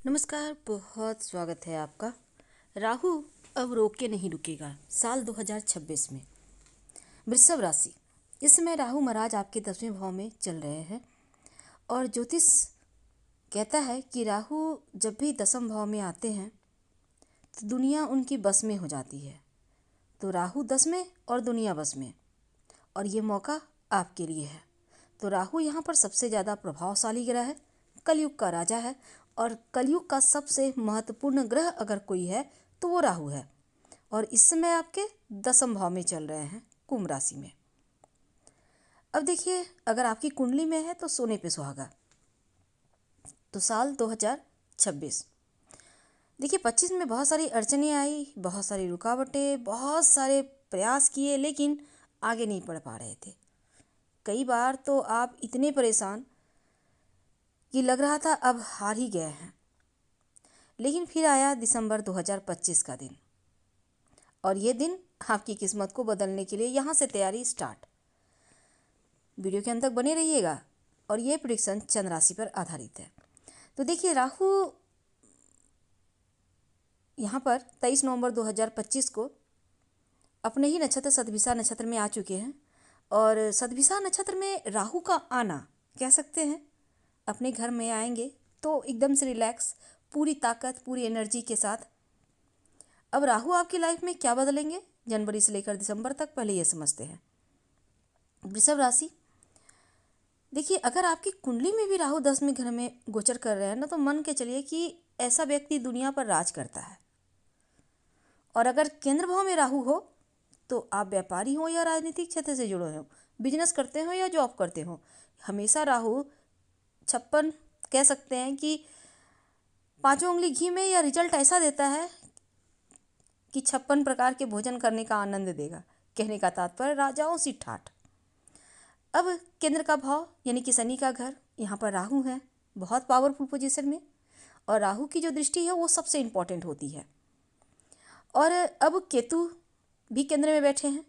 नमस्कार, बहुत स्वागत है आपका। राहु अब रोक के नहीं रुकेगा। साल 2026 में वृषभ राशि, इस समय राहु महाराज आपके 10वें भाव में चल रहे हैं और ज्योतिष कहता है कि राहु जब भी 10वें भाव में आते हैं तो दुनिया उनकी बस में हो जाती है। तो राहु 10 में और दुनिया बस में, और ये मौका आपके लिए है। तो राहु यहाँ पर सबसे ज़्यादा प्रभावशाली ग्रह है, कलयुग का राजा है, और कलयुग का सबसे महत्वपूर्ण ग्रह अगर कोई है तो वो राहु है। और इस समय आपके 10वें भाव में चल रहे हैं, कुंभ राशि में। अब देखिए, अगर आपकी कुंडली में है तो सोने पे सुहागा। तो साल 2026 देखिए, 25 में बहुत सारी अड़चनें आई, बहुत सारी रुकावटें, बहुत सारे प्रयास किए, लेकिन आगे नहीं बढ़ पा रहे थे। कई बार तो आप इतने परेशान कि लग रहा था अब हार ही गए हैं। लेकिन फिर आया दिसंबर 2025 का दिन, और ये दिन आपकी किस्मत को बदलने के लिए यहाँ से तैयारी स्टार्ट। वीडियो के अंत तक बने रहिएगा, और ये प्रेडिक्शन चंद्र राशि पर आधारित है। तो देखिए, राहु यहाँ पर 23 नवंबर 2025 को अपने ही नक्षत्र सतभिषा नक्षत्र में आ चुके हैं। और सतभिषा नक्षत्र में राहु का आना, कह सकते हैं अपने घर में आएंगे तो एकदम से रिलैक्स, पूरी ताकत, पूरी एनर्जी के साथ। अब राहु आपकी लाइफ में क्या बदलेंगे जनवरी से लेकर दिसंबर तक, पहले ये समझते हैं। वृषभ राशि, देखिए, अगर आपकी कुंडली में भी राहु 10वें घर में गोचर कर रहे हैं ना, तो मान के चलिए कि ऐसा व्यक्ति दुनिया पर राज करता है। और अगर केंद्र भाव में राहु हो तो आप व्यापारी हो या राजनीतिक क्षेत्र से जुड़े हो, बिजनेस करते हो या जॉब करते हो, हमेशा राहु 56 कह सकते हैं कि 5 उंगली घी में, या रिजल्ट ऐसा देता है कि 56 प्रकार के भोजन करने का आनंद देगा। कहने का तात्पर्य राजाओं सी ठाठ। अब केंद्र का भाव यानी कि शनि का घर, यहाँ पर राहु है बहुत पावरफुल पोजीशन में, और राहु की जो दृष्टि है वो सबसे इम्पोर्टेंट होती है। और अब केतु भी केंद्र में बैठे हैं,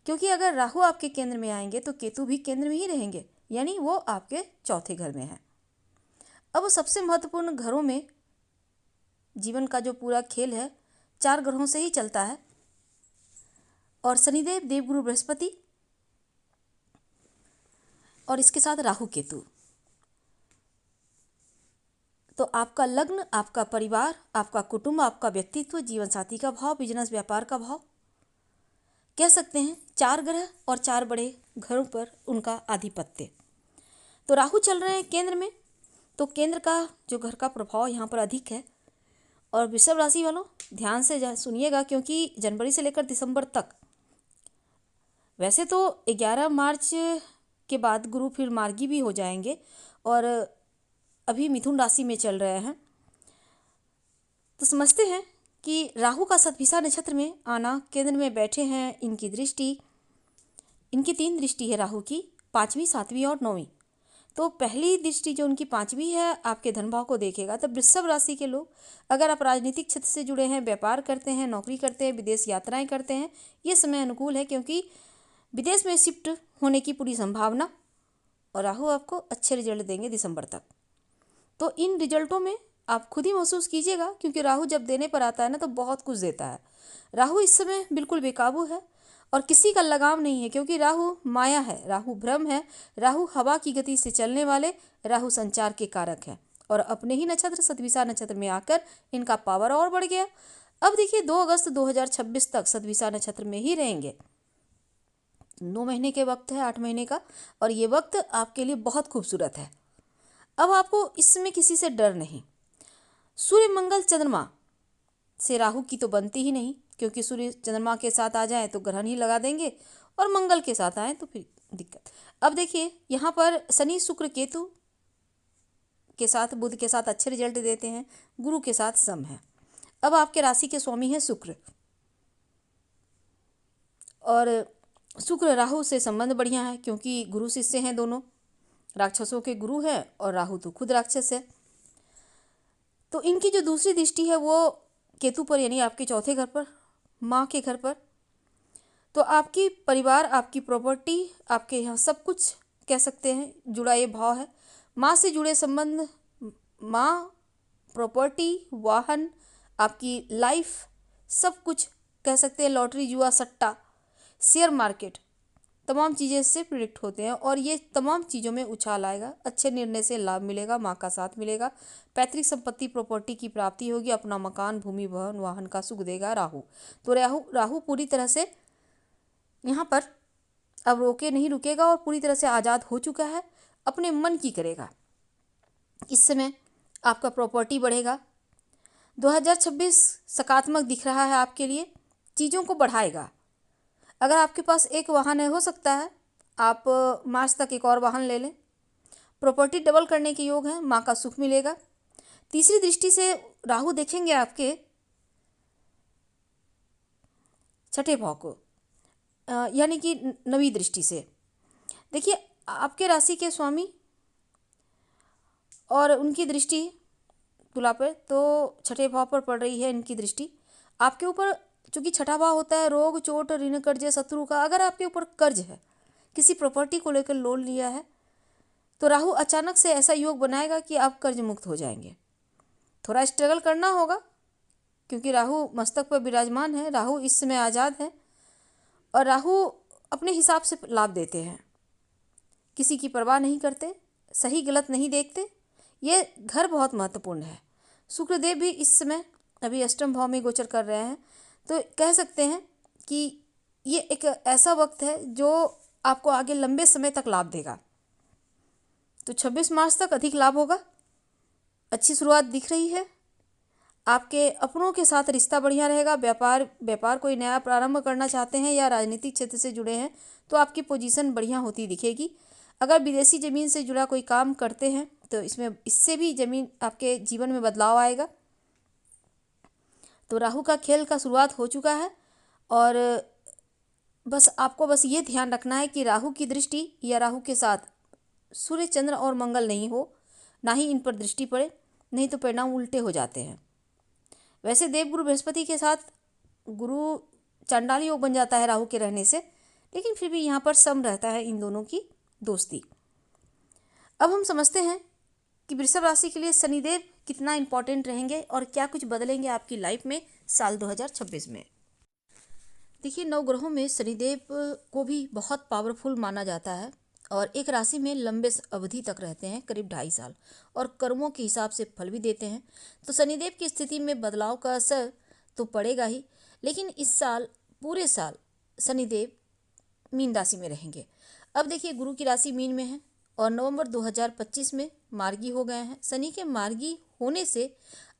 क्योंकि अगर राहु आपके केंद्र में आएंगे तो केतु भी केंद्र में ही रहेंगे, यानी वो आपके चौथे घर में है। अब सबसे महत्वपूर्ण घरों में जीवन का जो पूरा खेल है 4 ग्रहों से ही चलता है, और शनिदेव, देवगुरु बृहस्पति, और इसके साथ राहु केतु। तो आपका लग्न, आपका परिवार, आपका कुटुंब, आपका व्यक्तित्व, जीवन साथी का भाव, बिजनेस व्यापार का भाव, कह सकते हैं 4 ग्रह और 4 बड़े घरों पर उनका आधिपत्य। तो राहु चल रहे हैं केंद्र में, तो केंद्र का जो घर का प्रभाव यहाँ पर अधिक है। और वृषभ राशि वालों, ध्यान से सुनिएगा, क्योंकि जनवरी से लेकर दिसंबर तक, वैसे तो 11 मार्च के बाद गुरु फिर मार्गी भी हो जाएंगे, और अभी मिथुन राशि में चल रहे हैं। तो समझते हैं कि राहु का सतभिषा नक्षत्र में आना, केंद्र में बैठे हैं, इनकी दृष्टि, इनकी 3 दृष्टि है राहु की, 5वीं, 7वीं और 9वीं। तो पहली दृष्टि जो उनकी 5वीं है आपके धन भाव को देखेगा। तो वृषभ राशि के लोग, अगर आप राजनीतिक क्षेत्र से जुड़े हैं, व्यापार करते हैं, नौकरी करते हैं, विदेश यात्राएं करते हैं, ये समय अनुकूल है, क्योंकि विदेश में शिफ्ट होने की पूरी संभावना, और राहु आपको अच्छे रिजल्ट देंगे दिसंबर तक। तो इन रिजल्टों में आप खुद ही महसूस कीजिएगा, क्योंकि राहु जब देने पर आता है ना तो बहुत कुछ देता है। राहु इस समय बिल्कुल बेकाबू है और किसी का लगाव नहीं है, क्योंकि राहु माया है, राहु भ्रम है, राहु हवा की गति से चलने वाले, राहु संचार के कारक है। और अपने ही नक्षत्र सतभिषा नक्षत्र में आकर इनका पावर और बढ़ गया। अब देखिए, 2 अगस्त 2026 तक सतभिषा नक्षत्र में ही रहेंगे। 9 महीने के वक्त है, 8 महीने का, और ये वक्त आपके लिए बहुत खूबसूरत है। अब आपको इसमें किसी से डर नहीं। सूर्य, मंगल, चंद्रमा से राहु की तो बनती ही नहीं, क्योंकि सूर्य चंद्रमा के साथ आ जाए तो ग्रहण ही लगा देंगे, और मंगल के साथ आए तो फिर दिक्कत। अब देखिए, यहाँ पर शनि, शुक्र, केतु के साथ, बुध के साथ अच्छे रिजल्ट देते हैं, गुरु के साथ सम है। अब आपके राशि के स्वामी हैं शुक्र, और शुक्र राहु से संबंध बढ़िया है, क्योंकि गुरु शिष्य हैं दोनों, राक्षसों के गुरु हैं, और राहु तो खुद राक्षस है। तो इनकी जो दूसरी दृष्टि है वो केतु पर, यानी आपके चौथे घर पर, माँ के घर पर। तो आपकी परिवार, आपकी प्रॉपर्टी, आपके यहाँ सब कुछ कह सकते हैं जुड़ा ये भाव है। माँ से जुड़े संबंध, माँ प्रॉपर्टी, वाहन, आपकी लाइफ, सब कुछ कह सकते हैं, लॉटरी, जुआ, सट्टा, शेयर मार्केट, तमाम चीज़ें इससे प्रिडिक्ट होते हैं और ये तमाम चीज़ों में उछाल आएगा। अच्छे निर्णय से लाभ मिलेगा, माँ का साथ मिलेगा, पैतृक संपत्ति प्रॉपर्टी की प्राप्ति होगी, अपना मकान, भूमि, भवन, वाहन का सुख देगा राहु। तो राहु पूरी तरह से यहाँ पर अब नहीं रुकेगा और पूरी तरह से आज़ाद हो चुका है, अपने मन की करेगा। इस समय आपका प्रॉपर्टी बढ़ेगा। 2026 सकारात्मक दिख रहा है आपके लिए, चीज़ों को बढ़ाएगा। अगर आपके पास एक वाहन है, हो सकता है आप मार्च तक एक और वाहन ले लें। प्रॉपर्टी डबल करने के योग हैं, माँ का सुख मिलेगा। तीसरी दृष्टि से राहु देखेंगे आपके छठे भाव को, यानी कि नवी दृष्टि से। देखिए, आपके राशि के स्वामी और उनकी दृष्टि तुला पर, तो छठे भाव पर पड़ रही है इनकी दृष्टि आपके ऊपर। चूँकि छठा भाव होता है रोग, चोट, ऋण, कर्ज, शत्रु का। अगर आपके ऊपर कर्ज है, किसी प्रॉपर्टी को लेकर लोन लिया है, तो राहु अचानक से ऐसा योग बनाएगा कि आप कर्ज मुक्त हो जाएंगे। थोड़ा स्ट्रगल करना होगा क्योंकि राहु मस्तक पर विराजमान है। राहु इस समय आज़ाद है और राहु अपने हिसाब से लाभ देते हैं, किसी की परवाह नहीं करते, सही गलत नहीं देखते। ये घर बहुत महत्वपूर्ण है। शुक्रदेव भी इस समय अभी अष्टम भाव में गोचर कर रहे हैं, तो कह सकते हैं कि ये एक ऐसा वक्त है जो आपको आगे लंबे समय तक लाभ देगा। तो 26 मार्च तक अधिक लाभ होगा। अच्छी शुरुआत दिख रही है। आपके अपनों के साथ रिश्ता बढ़िया रहेगा। व्यापार कोई नया प्रारंभ करना चाहते हैं या राजनीतिक क्षेत्र से जुड़े हैं तो आपकी पोजीशन बढ़िया होती दिखेगी। अगर विदेशी ज़मीन से जुड़ा कोई काम करते हैं तो इससे भी ज़मीन आपके जीवन में बदलाव आएगा। तो राहु का खेल का शुरुआत हो चुका है और आपको ये ध्यान रखना है कि राहु की दृष्टि या राहु के साथ सूर्य, चंद्र और मंगल नहीं हो, ना ही इन पर दृष्टि पड़े, नहीं तो परिणाम उल्टे हो जाते हैं। वैसे देवगुरु बृहस्पति के साथ गुरु चांडाल योग बन जाता है राहु के रहने से, लेकिन फिर भी यहाँ पर सम रहता है इन दोनों की दोस्ती। अब हम समझते हैं कि वृषभ राशि के लिए शनिदेव कितना इम्पोर्टेंट रहेंगे और क्या कुछ बदलेंगे आपकी लाइफ में साल 2026 में। देखिए, नवग्रहों में शनिदेव को भी बहुत पावरफुल माना जाता है और एक राशि में लंबे अवधि तक रहते हैं, करीब 2.5 साल, और कर्मों के हिसाब से फल भी देते हैं। तो शनिदेव की स्थिति में बदलाव का असर तो पड़ेगा ही, लेकिन इस साल पूरे साल शनिदेव मीन राशि में रहेंगे। अब देखिए, गुरु की राशि मीन में है और नवंबर 2025 में मार्गी हो गए हैं। शनि के मार्गी होने से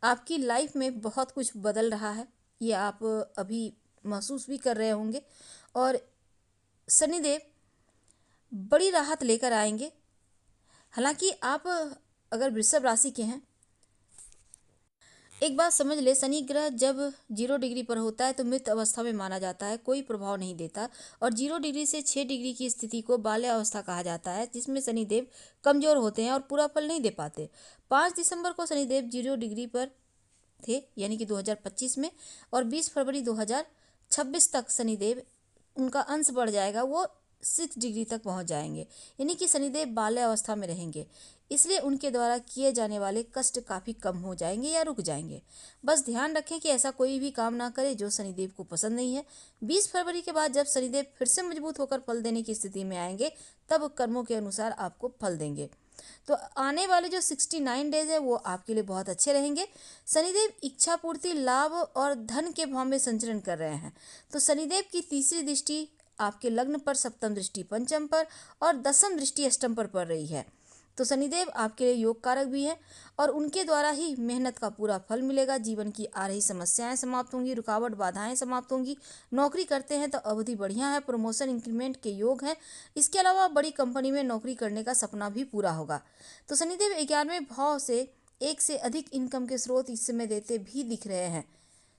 आपकी लाइफ में बहुत कुछ बदल रहा है, ये आप अभी महसूस भी कर रहे होंगे और शनिदेव बड़ी राहत लेकर आएंगे। हालांकि आप अगर वृषभ राशि के हैं, एक बात समझ ले, शनि ग्रह जब 0 डिग्री पर होता है तो मृत अवस्था में माना जाता है, कोई प्रभाव नहीं देता। और 0 डिग्री से 6 डिग्री की स्थिति को बाल्य अवस्था कहा जाता है, जिसमें शनिदेव कमजोर होते हैं और पूरा फल नहीं दे पाते। 5 दिसंबर को शनिदेव 0 डिग्री पर थे, यानी कि 2025 में, और 20 फरवरी 2026 तक शनिदेव उनका अंश बढ़ जाएगा, वो 6 डिग्री तक पहुंच जाएंगे, यानी कि शनिदेव बाल्य अवस्था में रहेंगे। इसलिए उनके द्वारा किए जाने वाले कष्ट काफ़ी कम हो जाएंगे या रुक जाएंगे। बस ध्यान रखें कि ऐसा कोई भी काम ना करें जो शनिदेव को पसंद नहीं है। 20 फरवरी के बाद जब शनिदेव फिर से मजबूत होकर फल देने की स्थिति में आएंगे, तब कर्मों के अनुसार आपको फल देंगे। तो आने वाले जो 69 डेज है वो आपके लिए बहुत अच्छे रहेंगे। शनिदेव इच्छा पूर्ति, लाभ और धन के भाव में संचरण कर रहे हैं। तो शनिदेव की तीसरी दृष्टि आपके लग्न पर, सप्तम दृष्टि पंचम पर और दसम दृष्टि अष्टम पर पड़ रही है। तो शनिदेव आपके लिए योग कारक भी हैं और उनके द्वारा ही मेहनत का पूरा फल मिलेगा। जीवन की आ रही समस्याएं समाप्त होंगी, रुकावट बाधाएं समाप्त होंगी। नौकरी करते हैं तो अवधि बढ़िया है, प्रमोशन इंक्रीमेंट के योग हैं। इसके अलावा बड़ी कंपनी में नौकरी करने का सपना भी पूरा होगा। तो शनिदेव 11वें भाव से एक से अधिक इनकम के स्रोत इस समय देते भी दिख रहे हैं।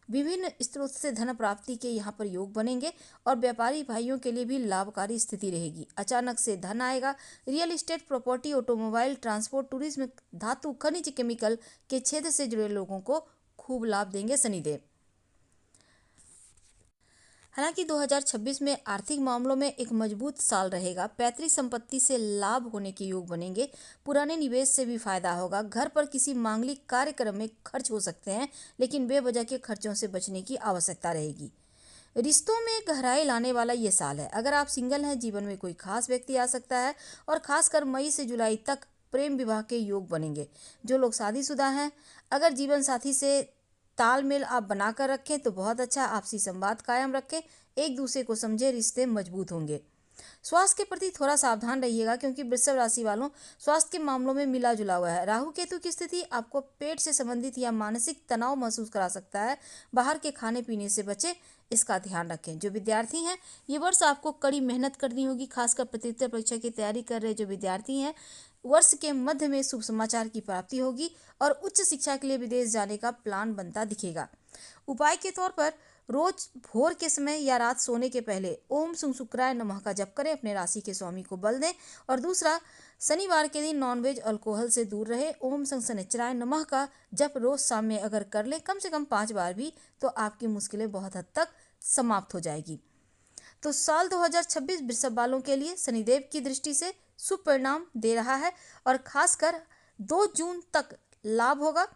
विभिन्न स्रोत से धन प्राप्ति के यहाँ पर योग बनेंगे और व्यापारी भाइयों के लिए भी लाभकारी स्थिति रहेगी। अचानक से धन आएगा। Real estate, property, automobile, transport, tourism, धातु, खनिज, केमिकल के क्षेत्र से जुड़े लोगों को खूब लाभ देंगे शनिदेव। हालांकि 2026 में आर्थिक मामलों में एक मजबूत साल रहेगा। पैतृक संपत्ति से लाभ होने के योग बनेंगे। पुराने निवेश से भी फायदा होगा। घर पर किसी मांगलिक कार्यक्रम में खर्च हो सकते हैं, लेकिन बेवजह के खर्चों से बचने की आवश्यकता रहेगी। रिश्तों में गहराई लाने वाला ये साल है। अगर आप सिंगल हैं, जीवन में कोई खास व्यक्ति आ सकता है और खासकर मई से जुलाई तक प्रेम विवाह के योग बनेंगे। जो लोग शादीशुदा हैं, अगर जीवन साथी से तालमेल आप बनाकर रखें तो बहुत अच्छा। आपसी संवाद कायम रखें, एक दूसरे को समझे, रिश्ते मजबूत होंगे। स्वास्थ्य के प्रति थोड़ा सावधान रहिएगा, क्योंकि वृषभ राशि वालों स्वास्थ्य के मामलों में मिला जुला हुआ है। राहु केतु की स्थिति आपको पेट से संबंधित या मानसिक तनाव महसूस करा सकता है। बाहर के खाने पीने से बचें, इसका ध्यान रखें। जो विद्यार्थी हैं, ये वर्ष आपको कड़ी मेहनत करनी होगी। खासकर प्रतियोगिता परीक्षा की तैयारी कर रहे जो विद्यार्थी हैं, वर्ष के मध्य में शुभ समाचार की प्राप्ति होगी और उच्च शिक्षा के लिए विदेश जाने का प्लान बनता दिखेगा। उपाय के तौर पर रोज भोर के समय या रात सोने के पहले ओम सं शुक्राय नमः का जप करें, अपने राशि के स्वामी को बल दें। और दूसरा, शनिवार के दिन नॉनवेज अल्कोहल से दूर रहे। ओम सं शनिचराय नमः का जप रोज शाम में अगर कर लें कम से कम 5 बार भी, तो आपकी मुश्किलें बहुत हद तक समाप्त हो जाएगी। तो साल 2026 वृषभ वालों के लिए शनिदेव की दृष्टि से शुभ परिणाम दे रहा है और खासकर 2 जून तक लाभ होगा।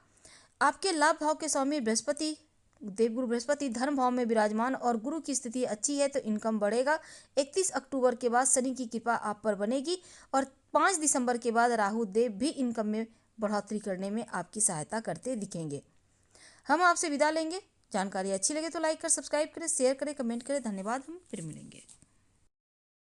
आपके लाभ भाव के स्वामी बृहस्पति, देवगुरु बृहस्पति धर्म भाव में विराजमान और गुरु की स्थिति अच्छी है, तो इनकम बढ़ेगा। 31 अक्टूबर के बाद शनि की कृपा आप पर बनेगी और 5 दिसंबर के बाद राहु देव भी इनकम में बढ़ोतरी करने में आपकी सहायता करते दिखेंगे। हम आपसे विदा लेंगे। जानकारी अच्छी लगे तो लाइक कर सब्सक्राइब करें, शेयर करें, कमेंट करें। धन्यवाद। हम फिर मिलेंगे।